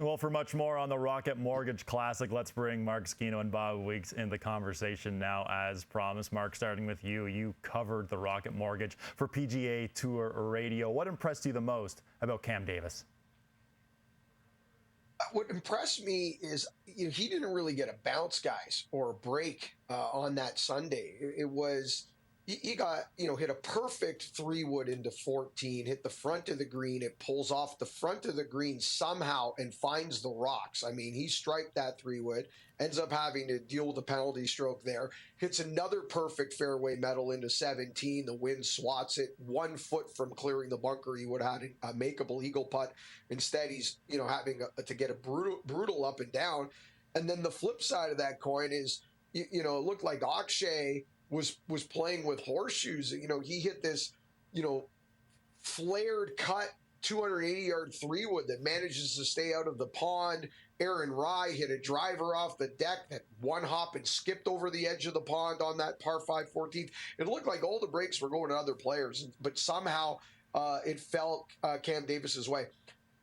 Well, for much more on the Rocket Mortgage Classic, let's bring Mark Zecchino and Bob Weeks in the conversation now, as promised. Mark, starting with you. You covered the Rocket Mortgage for PGA Tour Radio. What impressed you the most about Cam Davis? What impressed me is he didn't really get a bounce, guys, or a break on that Sunday. It was he got hit a perfect 3-wood into 14, hit the front of the green. It pulls off the front of the green somehow and finds the rocks. I mean, he striped that 3-wood, ends up having to deal with a penalty stroke there. Hits another perfect fairway metal into 17. The wind swats it 1 foot from clearing the bunker. He would have had a makeable eagle putt. Instead, he's having to get a brutal up and down. And then the flip side of that coin is, it looked like Akshay was playing with horseshoes. He hit this, flared cut 280-yard 3-wood that manages to stay out of the pond. Aaron Rai hit a driver off the deck that one hop and skipped over the edge of the pond on that par 5 14th. It looked like all the breaks were going to other players, but somehow it fell Cam Davis's way.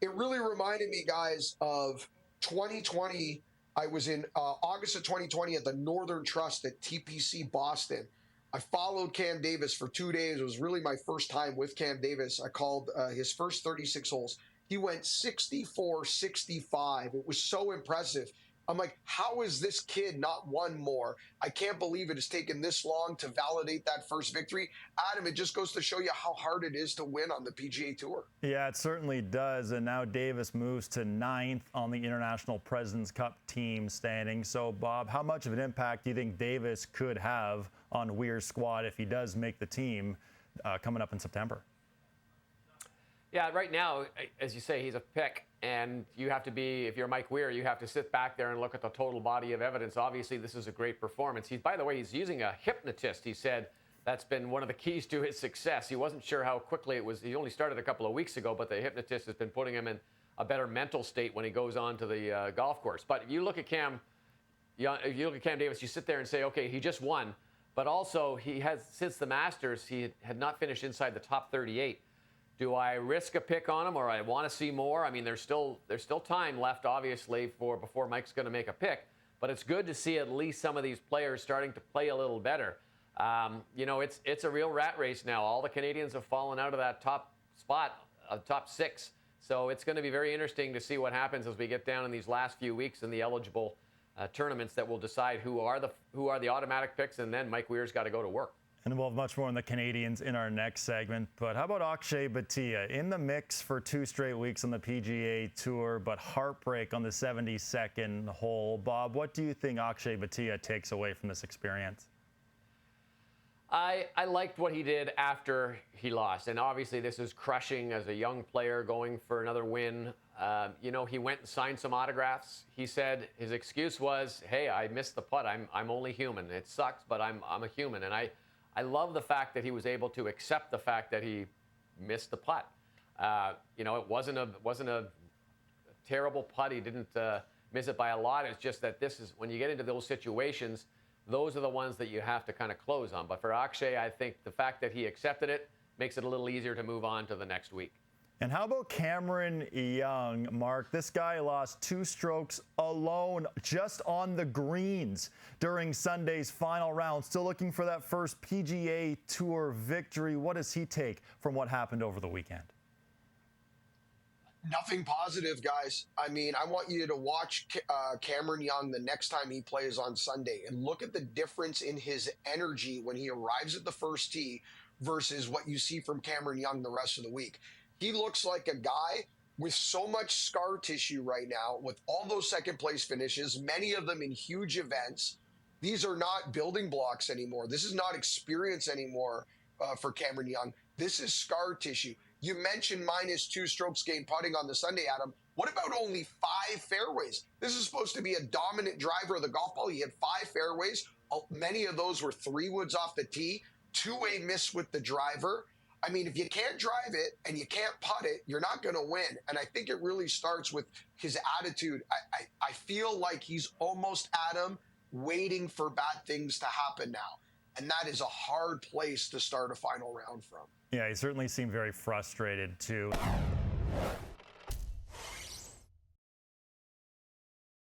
It really reminded me, guys, of 2020. I was in August of 2020 at the Northern Trust at TPC Boston. I followed Cam Davis for 2 days. It was really my first time with Cam Davis. I called his first 36 holes. He went 64, 65. It was so impressive. I'm like, how is this kid not won more? I can't believe it has taken this long to validate that first victory. Adam, it just goes to show you how hard it is to win on the PGA Tour. Yeah, it certainly does. And now Davis moves to 9th on the International President's Cup team standing. So, Bob, how much of an impact do you think Davis could have on Weir's squad if he does make the team coming up in September? Yeah, right now, as you say, he's a pick, and you have to be, if you're Mike Weir, you have to sit back there and look at the total body of evidence. Obviously, this is a great performance. By the way, he's using a hypnotist. He said that's been one of the keys to his success. He wasn't sure how quickly it was. He only started a couple of weeks ago, but the hypnotist has been putting him in a better mental state when he goes on to the golf course. But if you look at Cam Davis, you sit there and say, okay, he just won, but also he has, since the Masters, he had not finished inside the top 38. Do I risk a pick on him, or I want to see more? I mean, there's still time left, obviously, before Mike's going to make a pick. But it's good to see at least some of these players starting to play a little better. It's a real rat race now. All the Canadians have fallen out of that top spot, top 6. So it's going to be very interesting to see what happens as we get down in these last few weeks in the eligible tournaments that will decide who are the automatic picks, and then Mike Weir's got to go to work. And we'll have much more on the Canadians in our next segment. But how about Akshay Bhatia? In the mix for 2 straight weeks on the PGA Tour, but heartbreak on the 72nd hole. Bob, what do you think Akshay Bhatia takes away from this experience? I liked what he did after he lost. And obviously this is crushing as a young player going for another win. He went and signed some autographs. He said his excuse was, hey, I missed the putt. I'm only human. It sucks, but I'm a human. And I love the fact that he was able to accept the fact that he missed the putt. It wasn't a terrible putt. He didn't miss it by a lot. It's just that this is, when you get into those situations, those are the ones that you have to kind of close on. But for Akshay, I think the fact that he accepted it makes it a little easier to move on to the next week. And how about Cameron Young, Mark? This guy lost 2 strokes alone just on the greens during Sunday's final round. Still looking for that first PGA Tour victory. What does he take from what happened over the weekend? Nothing positive, guys. I mean, I want you to watch Cameron Young the next time he plays on Sunday and look at the difference in his energy when he arrives at the first tee versus what you see from Cameron Young the rest of the week. He looks like a guy with so much scar tissue right now, with all those second place finishes, many of them in huge events. These are not building blocks anymore. This is not experience anymore for Cameron Young. This is scar tissue. You mentioned -2 strokes gained putting on the Sunday, Adam. What about only 5 fairways? This is supposed to be a dominant driver of the golf ball. He had 5 fairways. Many of those were 3-woods off the tee, 2-way miss with the driver. I mean, if you can't drive it and you can't putt it, you're not going to win. And I think it really starts with his attitude. I feel like he's almost, Adam, waiting for bad things to happen now. And that is a hard place to start a final round from. Yeah, he certainly seemed very frustrated, too.